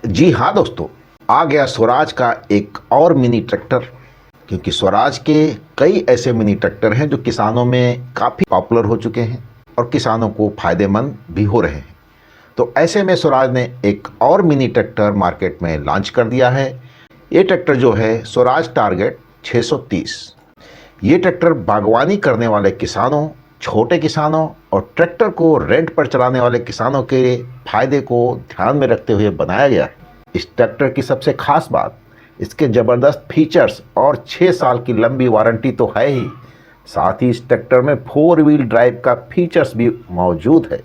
जी हाँ दोस्तों, आ गया स्वराज का एक और मिनी ट्रैक्टर। क्योंकि स्वराज के कई ऐसे मिनी ट्रैक्टर हैं जो किसानों में काफ़ी पॉपुलर हो चुके हैं और किसानों को फायदेमंद भी हो रहे हैं। तो ऐसे में स्वराज ने एक और मिनी ट्रैक्टर मार्केट में लॉन्च कर दिया है। ये ट्रैक्टर जो है स्वराज टारगेट 630। ये ट्रैक्टर बागवानी करने वाले किसानों, छोटे किसानों और ट्रैक्टर को रेंट पर चलाने वाले किसानों के फायदे को ध्यान में रखते हुए बनाया गया है। इस ट्रैक्टर की सबसे खास बात इसके ज़बरदस्त फीचर्स और 6 साल की लंबी वारंटी तो है ही, साथ ही इस ट्रैक्टर में 4 व्हील ड्राइव का फीचर्स भी मौजूद है।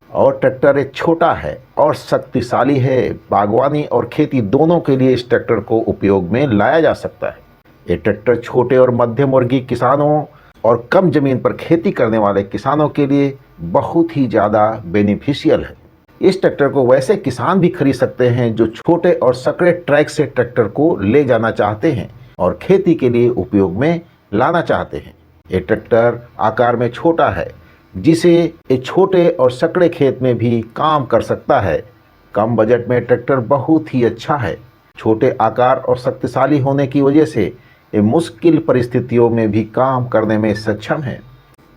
और ट्रैक्टर एक छोटा है और शक्तिशाली है। बागवानी और खेती दोनों के लिए इस ट्रैक्टर को उपयोग में लाया जा सकता है। ये ट्रैक्टर छोटे और मध्यम वर्गीय किसानों और कम जमीन पर खेती करने वाले किसानों के लिए बहुत ही ज़्यादा बेनिफिशियल है। इस ट्रैक्टर को वैसे किसान भी खरीद सकते हैं जो छोटे और सकड़े ट्रैक से ट्रैक्टर को ले जाना चाहते हैं और खेती के लिए उपयोग में लाना चाहते हैं। ये ट्रैक्टर आकार में छोटा है जिसे ये छोटे और सकड़े खेत में भी काम कर सकता है। कम बजट में ट्रैक्टर बहुत ही अच्छा है। छोटे आकार और शक्तिशाली होने की वजह से ये मुश्किल परिस्थितियों में भी काम करने में सक्षम है।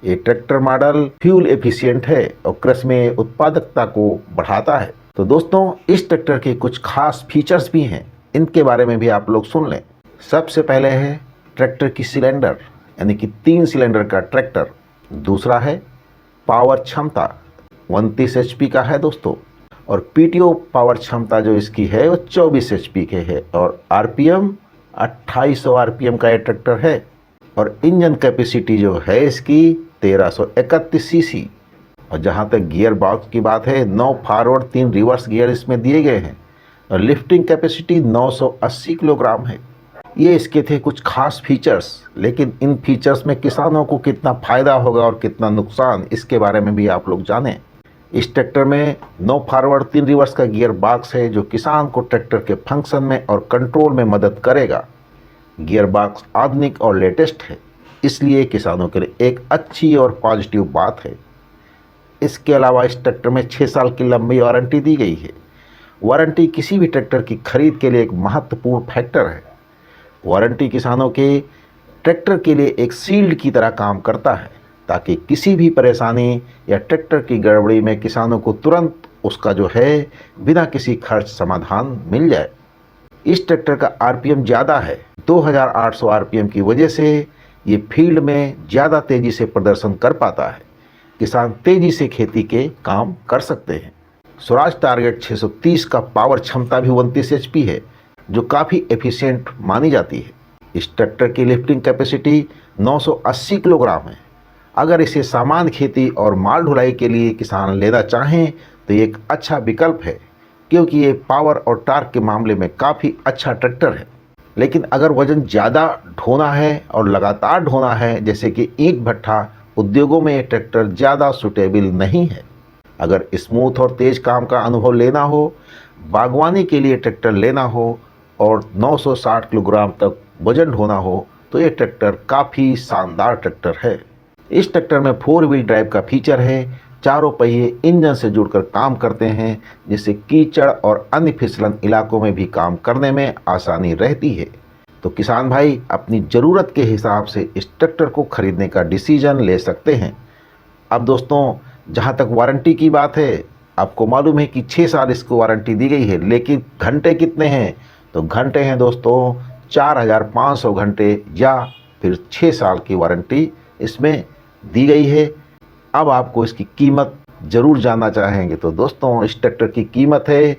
ये ट्रैक्टर मॉडल फ्यूल एफिशिएंट है और कृषि में उत्पादकता को बढ़ाता है। तो दोस्तों, इस ट्रैक्टर के कुछ खास फीचर्स भी हैं, इनके बारे में भी आप लोग सुन लें। सबसे पहले है ट्रैक्टर की सिलेंडर, यानी कि 3 सिलेंडर का ट्रैक्टर। दूसरा है पावर क्षमता, 29 एचपी का है दोस्तों। और पीटीओ पावर क्षमता जो इसकी है वो 24 एचपी के है। और आरपीएम 2800 आरपीएम का ये ट्रैक्टर है। और इंजन कैपेसिटी जो है इसकी 1331 सीसी। और जहाँ तक गियर बॉक्स की बात है, 9 फॉरवर्ड 3 रिवर्स गियर इसमें दिए गए हैं। और लिफ्टिंग कैपेसिटी 980 किलोग्राम है। ये इसके थे कुछ खास फीचर्स, लेकिन इन फीचर्स में किसानों को कितना फ़ायदा होगा और कितना नुकसान, इसके बारे में भी आप लोग जानें। इस ट्रैक्टर में 9 फॉरवर्ड 3 रिवर्स का गियर बॉक्स है जो किसान को ट्रैक्टर के फंक्शन में और कंट्रोल में मदद करेगा। गियर बॉक्स आधुनिक और लेटेस्ट है, इसलिए किसानों के लिए एक अच्छी और पॉजिटिव बात है। इसके अलावा इस ट्रैक्टर में 6 साल की लंबी वारंटी दी गई है। वारंटी किसी भी ट्रैक्टर की खरीद के लिए एक महत्वपूर्ण फैक्टर है। वारंटी किसानों के ट्रैक्टर के लिए एक शील्ड की तरह काम करता है, ताकि किसी भी परेशानी या ट्रैक्टर की गड़बड़ी में किसानों को तुरंत उसका जो है बिना किसी खर्च समाधान मिल जाए। इस ट्रैक्टर का आरपीएम ज़्यादा है, 2800 आरपीएम की वजह से ये फील्ड में ज़्यादा तेज़ी से प्रदर्शन कर पाता है। किसान तेज़ी से खेती के काम कर सकते हैं। स्वराज टारगेट 630 का पावर क्षमता भी 29 एचपी है, जो काफ़ी एफिशिएंट मानी जाती है। इस ट्रैक्टर की लिफ्टिंग कैपेसिटी 980 किलोग्राम है। अगर इसे सामान्य खेती और माल ढुलाई के लिए किसान लेना चाहें तो ये एक अच्छा विकल्प है, क्योंकि ये पावर और टार्क के मामले में काफ़ी अच्छा ट्रैक्टर है। लेकिन अगर वज़न ज़्यादा ढोना है और लगातार ढोना है, जैसे कि ईंट भट्ठा उद्योगों में, ये ट्रैक्टर ज़्यादा सूटेबल नहीं है। अगर स्मूथ और तेज़ काम का अनुभव लेना हो, बागवानी के लिए ट्रैक्टर लेना हो और 960 किलोग्राम तक वज़न ढोना हो, तो ये ट्रैक्टर काफ़ी शानदार ट्रैक्टर है। इस ट्रैक्टर में 4 व्हील ड्राइव का फीचर है। चारों पहिए इंजन से जुड़कर काम करते हैं, जिससे कीचड़ और अन्य फिसलन इलाकों में भी काम करने में आसानी रहती है। तो किसान भाई अपनी ज़रूरत के हिसाब से इस ट्रैक्टर को खरीदने का डिसीजन ले सकते हैं। अब दोस्तों, जहां तक वारंटी की बात है, आपको मालूम है कि 6 साल इसको वारंटी दी गई है, लेकिन घंटे कितने हैं? तो घंटे हैं दोस्तों 4500 घंटे, या फिर 6 साल की वारंटी इसमें दी गई है। अब आपको इसकी कीमत ज़रूर जानना चाहेंगे, तो दोस्तों इस ट्रैक्टर की कीमत है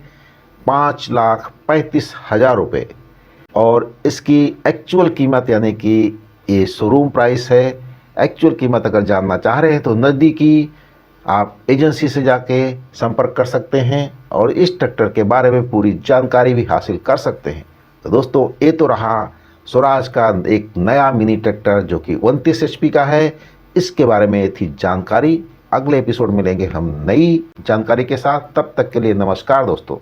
5,35,000 रुपये। और इसकी एक्चुअल कीमत, यानी कि ये शोरूम प्राइस है। एक्चुअल कीमत अगर जानना चाह रहे हैं तो नज़दीकी आप एजेंसी से जाके संपर्क कर सकते हैं और इस ट्रैक्टर के बारे में पूरी जानकारी भी हासिल कर सकते हैं। तो दोस्तों, ये तो रहा स्वराज का एक नया मिनी ट्रैक्टर जो कि 29 एचपी का है। इसके बारे में थी जानकारी। अगले एपिसोड मिलेंगे हम नई जानकारी के साथ। तब तक के लिए नमस्कार दोस्तों।